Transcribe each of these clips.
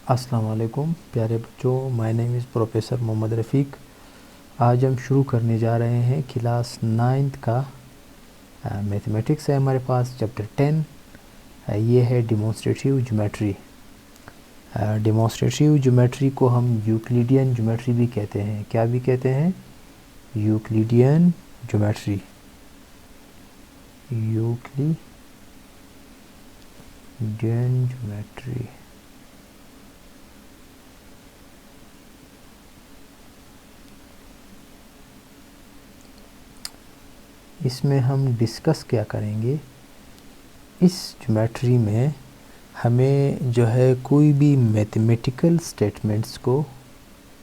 अस्सलाम वालेकुम प्यारे बच्चों, my name is professor Mohammad Rafiq. आज हम शुरू करने जा रहे हैं क्लास 9th का मैथमेटिक्स है हमारे पास, चैप्टर 10। ये है डेमोंस्ट्रेटिव ज्योमेट्री। डेमोंस्ट्रेटिव ज्योमेट्री को हम यूक्लिडियन ज्योमेट्री भी कहते हैं। क्या भी कहते हैं? Euclidean geometry. Euclidean geometry. इसमें हम डिस्कस क्या करेंगे? इस ज्योमेट्री में हमें जो है कोई भी मैथमेटिकल स्टेटमेंट्स को,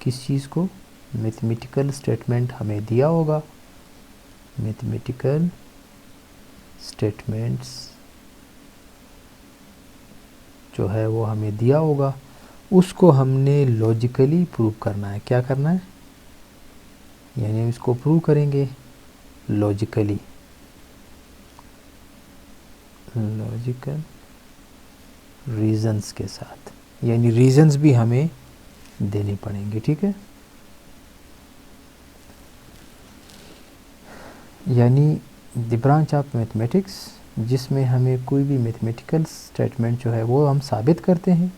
किस चीज़ को, मैथमेटिकल स्टेटमेंट हमें दिया होगा। मैथमेटिकल स्टेटमेंट्स जो है वो हमें दिया होगा, उसको हमने लॉजिकली प्रूव करना है। क्या करना है? यानी हम इसको प्रूव करेंगे लॉजिकली, लॉजिकल रीजंस के साथ, यानी रीजंस भी हमें देने पड़ेंगे। ठीक है, यानी द ब्रांच ऑफ मैथमेटिक्स जिसमें हमें कोई भी मैथमेटिकल स्टेटमेंट जो है वो हम साबित करते हैं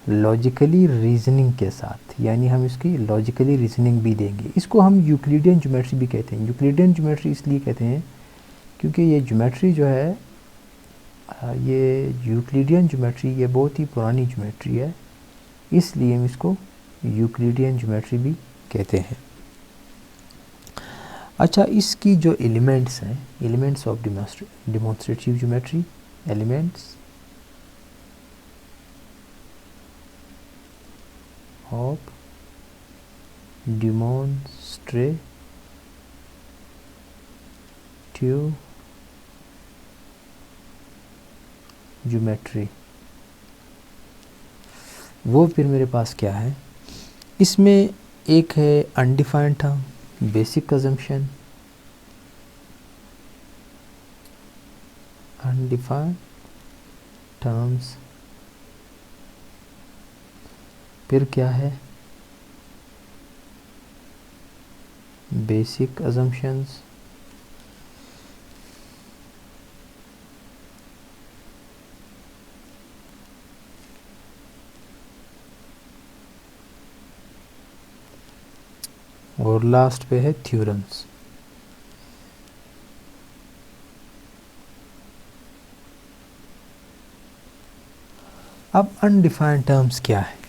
लॉजिकली रीजनिंग के साथ, यानी हम इसकी लॉजिकली रीजनिंग भी देंगे। इसको हम यूक्लिडियन ज्योमेट्री भी कहते हैं। यूक्लिडियन ज्योमेट्री इसलिए कहते हैं क्योंकि ये ज्योमेट्री जो है, ये यूक्लिडियन ज्योमेट्री ये बहुत ही पुरानी ज्योमेट्री है, इसलिए हम इसको यूक्लिडियन ज्योमेट्री भी कहते हैं। अच्छा, इसकी जो एलिमेंट्स हैं, elements of demonstrative geometry, elements of demonstrative geometry, वो फिर मेरे पास क्या है? इसमें एक है undefined term, basic assumption, undefined terms. फिर क्या है? Basic assumptions. और लास्ट पे है थ्योरम्स। अब अनडिफाइंड टर्म्स क्या है?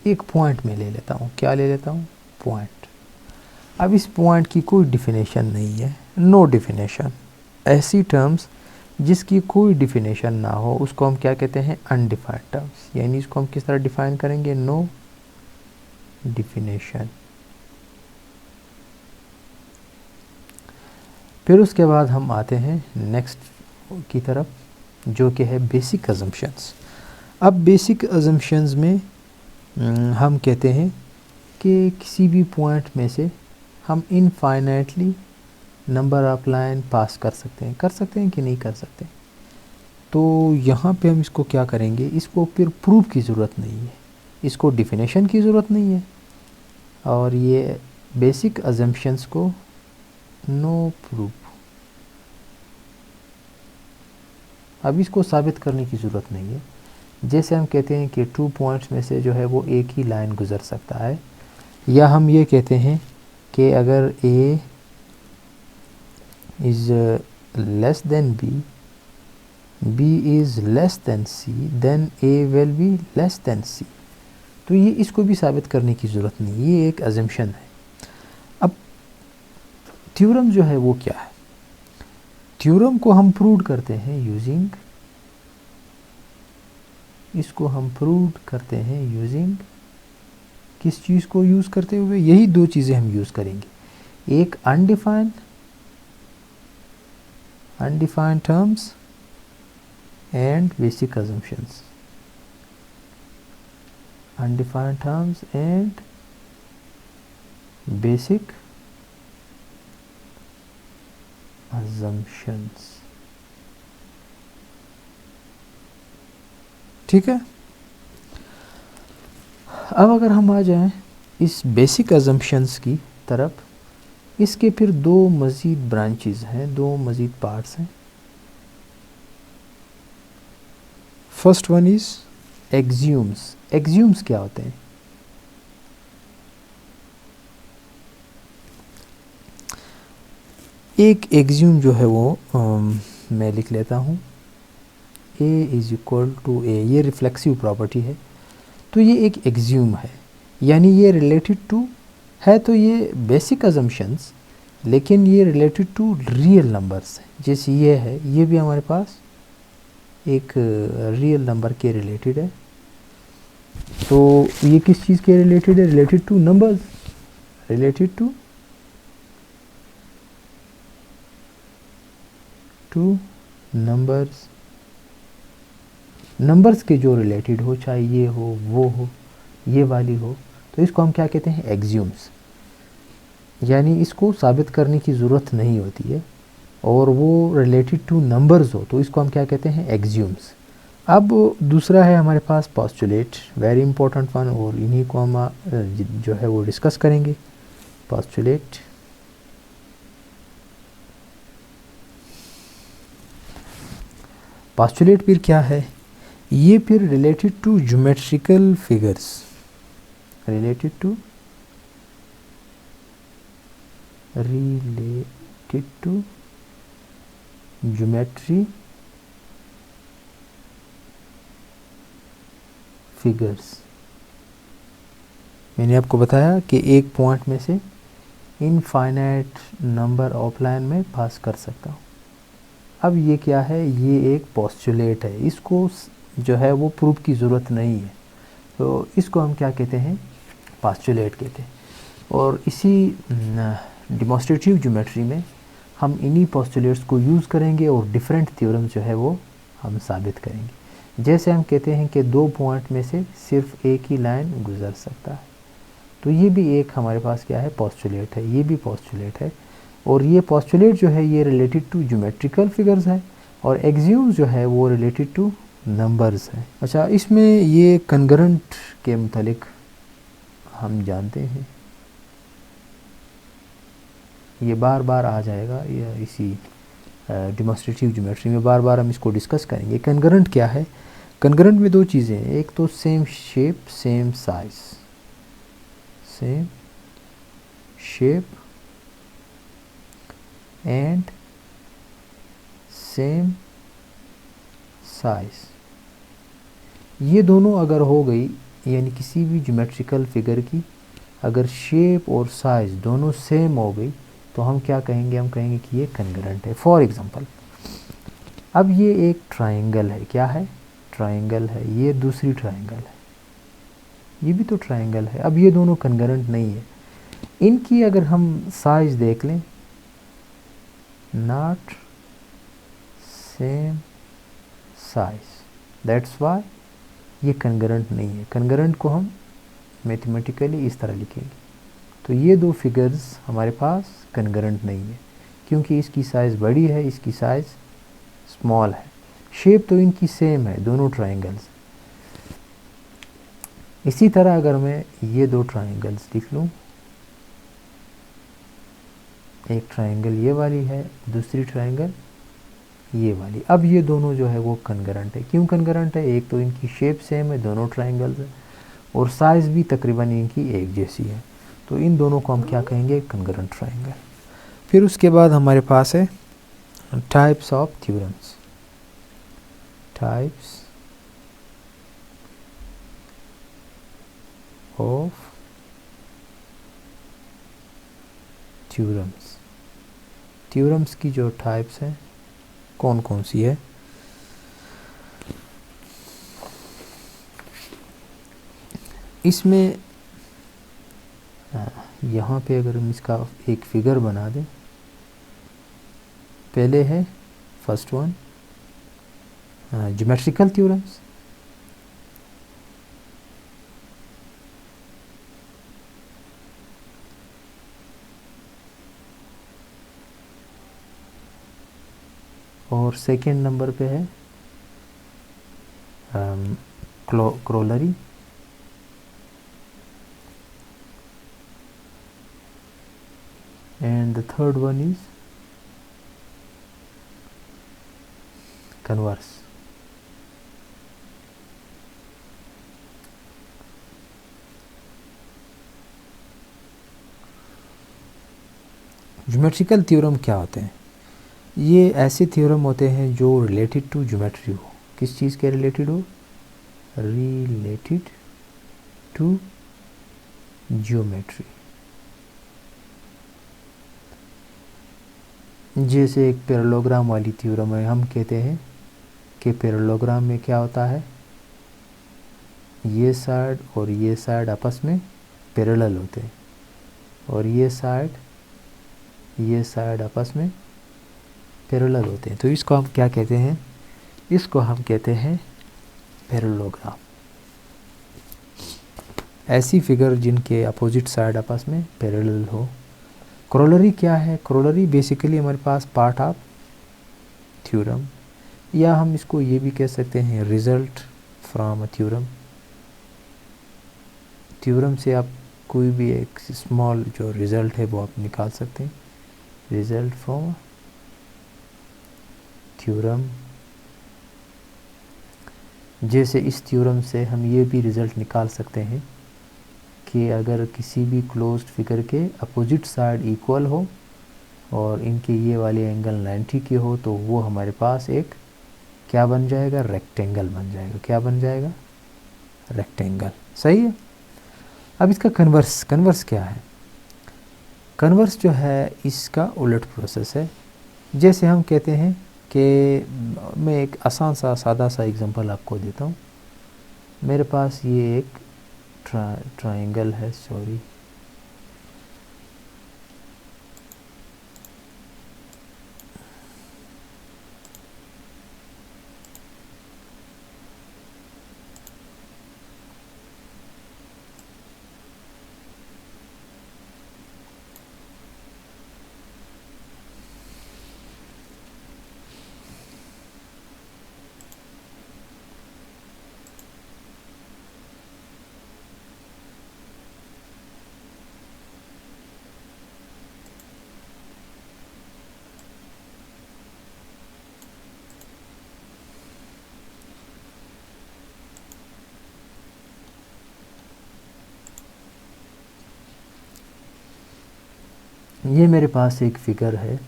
एक पॉइंट में ले लेता हूँ। क्या ले लेता हूँ? पॉइंट। अब इस पॉइंट की कोई डिफिनेशन नहीं है, नो डिफिनेशन। ऐसी टर्म्स जिसकी कोई डिफिनेशन ना हो उसको हम क्या कहते हैं? Undefined terms. यानी इसको हम किस तरह डिफाइन करेंगे? No definition. फिर उसके बाद हम आते हैं नेक्स्ट की तरफ, जो कि है बेसिक अजम्पशंस। अब बेसिक अजम्पशंस में हम कहते हैं कि किसी भी पॉइंट में से हम इनफाइनाइटली नंबर ऑफ लाइन पास कर सकते हैं। कर सकते हैं कि नहीं कर सकते? तो यहाँ पे हम इसको क्या करेंगे? इसको फिर प्रूफ की ज़रूरत नहीं है, इसको डिफिनेशन की ज़रूरत नहीं है, और ये बेसिक अजम्पशंस को नो प्रूफ। अब इसको साबित करने की ज़रूरत नहीं है। जैसे हम कहते हैं कि 2 पॉइंट्स में से जो है वो एक ही लाइन गुज़र सकता है, या हम ये कहते हैं कि अगर A is less than B, B is less than C, then A will be less than C। तो ये इसको भी साबित करने की ज़रूरत नहीं, ये एक अजम्पशन है। अब थ्योरम जो है वो क्या है? थ्योरम को हम प्रूव करते हैं यूजिंग, इसको हम प्रूव करते हैं यूजिंग, किस चीज़ को यूज़ करते हुए? यही दो चीज़ें हम यूज़ करेंगे, एक undefined terms and basic assumptions. Undefined terms and basic assumptions। ठीक है, अब अगर हम आ जाएं इस बेसिक अजम्पशंस की तरफ, इसके फिर दो मज़ीद ब्रांचेस हैं, दो मज़ीद पार्ट्स हैं। First one is axioms. Axioms क्या होते हैं? एक एक्सियूम जो है वो मैं लिख लेता हूँ, a is equal to a, ये रिफ्लेक्सिव प्रॉपर्टी है। तो ये एक एक्सियूम है, यानी ये रिलेटेड टू है, तो ये बेसिक अजम्पशंस, लेकिन ये रिलेटेड टू रियल नंबर्स है। जैसे ये है, ये भी हमारे पास एक रियल नंबर के रिलेटेड है। तो ये किस चीज़ के रिलेटेड है? Related two numbers, related two numbers. Numbers के जो रिलेटेड हो, चाहे ये हो, वो हो, ये वाली हो, तो इसको हम क्या कहते हैं? एक्सियूम्स। यानी इसको साबित करने की ज़रूरत नहीं होती है, और वो रिलेटेड टू नंबर्स हो, तो इसको हम क्या कहते हैं? एक्सियूम्स। अब दूसरा है हमारे पास पोस्टुलेट, वेरी इंपॉर्टेंट वन, और इन्हीं को हम जो है वो डिस्कस करेंगे। पोस्टुलेट, पोस्टुलेट फिर क्या है? ये फिर related to geometrical figures, related to geometry figures. मैंने आपको बताया कि एक पॉइंट में से इनफाइनाइट नंबर ऑफ लाइन में पास कर सकता हूँ। अब ये क्या है? ये एक पोस्टुलेट है, इसको जो है वो प्रूफ की ज़रूरत नहीं है, तो इसको हम क्या कहते हैं? पोस्टुलेट कहते हैं। और इसी डिमॉन्स्ट्रेटिव ज्योमेट्री में हम इन्हीं पोस्टुलेट्स को यूज़ करेंगे और डिफरेंट थ्योरम्स जो है वो हम साबित करेंगे। जैसे हम कहते हैं कि दो पॉइंट में से सिर्फ एक ही लाइन गुजर सकता है, तो ये भी एक हमारे पास क्या है? पोस्टुलेट है, ये भी पोस्टुलेट है। और ये पोस्टुलेट जो है ये रिलेटेड टू ज्योमेट्रिकल फिगर्स है, और एक्सियूम्स जो है वो रिलेटेड टू नंबर्स है। अच्छा, इसमें ये कंकरेंट के मुतालिक हम जानते हैं, ये बार बार आ जाएगा, या इसी डिमॉन्स्ट्रेटिव ज्योमेट्री में बार बार हम इसको डिस्कस करेंगे। कंकरेंट क्या है? कंकरेंट में दो चीज़ें हैं, एक तो same shape same size, same shape and same size. ये दोनों अगर हो गई, यानी किसी भी ज्योमेट्रिकल फिगर की अगर शेप और साइज दोनों सेम हो गई, तो हम क्या कहेंगे? हम कहेंगे कि ये कंकरेंट है। फॉर एग्जांपल, अब ये एक ट्रायंगल है, क्या है? ट्रायंगल है। ये दूसरी ट्रायंगल है, ये भी तो ट्रायंगल है। अब ये दोनों कंकरेंट नहीं है। इनकी अगर हम साइज देख लें, not same size, that's why ये कंकरेंट नहीं है। कंकरेंट को हम मैथमेटिकली इस तरह लिखेंगे, तो ये दो फिगर्स हमारे पास कंकरेंट नहीं है, क्योंकि इसकी साइज़ बड़ी है, इसकी साइज़ स्मॉल है। शेप तो इनकी सेम है, दोनों ट्रायंगल्स। इसी तरह अगर मैं ये दो ट्रायंगल्स लिख लूँ, एक ट्रायंगल ये वाली है, दूसरी ट्रायंगल ये वाली। अब ये दोनों जो है वो कंकरेंट है। क्यों कंकरेंट है? एक तो इनकी शेप सेम है, दोनों ट्रायंगल्स है, और साइज़ भी तकरीबन इनकी एक जैसी है, तो इन दोनों को हम क्या कहेंगे? Concurrent triangle. फिर उसके बाद हमारे पास है types of theorems, types of theorems. Theorems की जो टाइप्स हैं कौन कौन सी है? इसमें यहाँ पे अगर हम इसका एक फिगर बना दें, पहले है फर्स्ट वन ज्योमेट्रिकल थ्योरम्स, और सेकंड नंबर पे है क्रोलरी, and the third one is converse. Geometrical theorem क्या होते हैं? ये ऐसे थ्योरम होते हैं जो रिलेटेड टू ज्योमेट्री हो। किस चीज़ के रिलेटेड हो? Related to geometry. जैसे एक पैरेललोग्राम वाली थ्योरम है, हम कहते हैं कि पैरेललोग्राम में क्या होता है, ये साइड और ये साइड आपस में पैरेलल होते हैं और ये साइड आपस में पैरेलल होते हैं। तो इसको हम क्या कहते हैं? इसको हम कहते हैं पैरेललोग्राम। ऐसी फिगर जिनके अपोजिट साइड आपस में पैरेलल हो। क्रोलरी क्या है? क्रोलरी बेसिकली हमारे पास पार्ट ऑफ थ्योरम, या हम इसको ये भी कह सकते हैं result from a theorem. Theorem से आप कोई भी एक स्मॉल जो रिजल्ट है वो आप निकाल सकते हैं। Result from theorem. जैसे इस थ्योरम से हम ये भी रिजल्ट निकाल सकते हैं कि अगर किसी भी क्लोज्ड फिगर के अपोजिट साइड इक्वल हो और इनके ये वाले एंगल 90 के हो तो वो हमारे पास एक क्या बन जाएगा? रेक्टेंगल बन जाएगा। क्या बन जाएगा? रेक्टेंगल। सही है। अब इसका कन्वर्स क्या है? कन्वर्स जो है इसका उलट प्रोसेस है। जैसे हम कहते हैं कि मैं एक आसान सा सादा सा एग्जांपल आपको देता हूँ। मेरे पास ये एक ट्रायंगल है, सॉरी, ये मेरे पास एक फिगर है,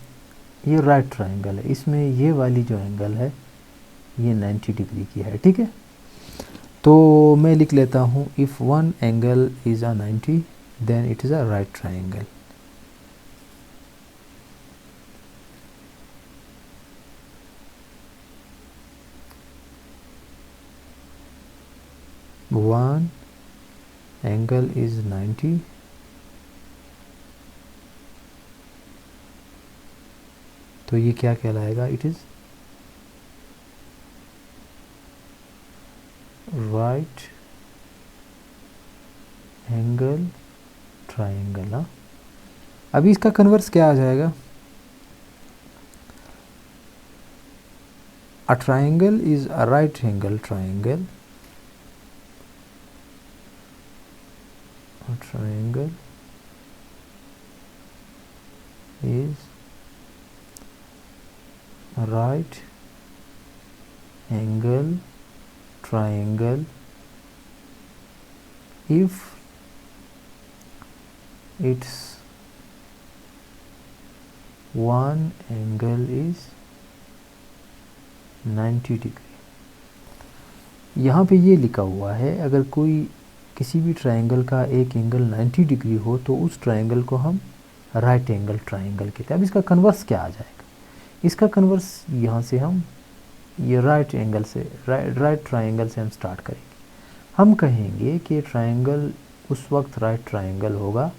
ये राइट ट्रायंगल है। इसमें ये वाली जो एंगल है ये 90 डिग्री की है। ठीक है, तो मैं लिख लेता हूँ if one angle is a 90 then it is a right triangle. One angle is 90 तो ये क्या कहलाएगा? It is right angle triangle. हाँ, अभी इसका कन्वर्स क्या आ जाएगा? A triangle is a right angle triangle. A triangle is right angle triangle if its one angle is 90 degree. यहाँ पे ये लिखा हुआ है अगर कोई किसी भी ट्रायंगल का एक एंगल 90 डिग्री हो तो उस ट्रायंगल को हम राइट एंगल ट्रायंगल कहते हैं। अब इसका कन्वर्स क्या आ जाएगा? इसका कन्वर्स यहाँ से हम ये राइट ट्रायंगल से हम स्टार्ट करेंगे। हम कहेंगे कि ट्रायंगल उस वक्त राइट ट्रायंगल होगा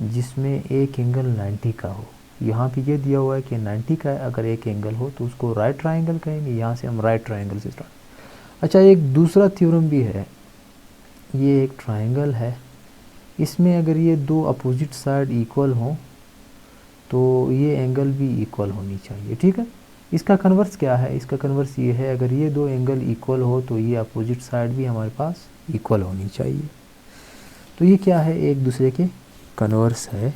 जिसमें एक एंगल 90 का हो। यहाँ पे ये दिया हुआ है कि 90 का अगर एक एंगल हो तो उसको राइट ट्रायंगल कहेंगे। यहाँ से हम राइट ट्रायंगल से स्टार्ट। अच्छा, एक दूसरा थ्योरम भी है। ये एक ट्रायंगल है, इसमें अगर ये दो अपोजिट साइड इक्वल हों तो ये एंगल भी इक्वल होनी चाहिए। ठीक है, इसका कन्वर्स क्या है? इसका कन्वर्स ये है अगर ये दो एंगल इक्वल हो तो ये अपोजिट साइड भी हमारे पास इक्वल होनी चाहिए। तो ये क्या है? एक दूसरे के कन्वर्स है।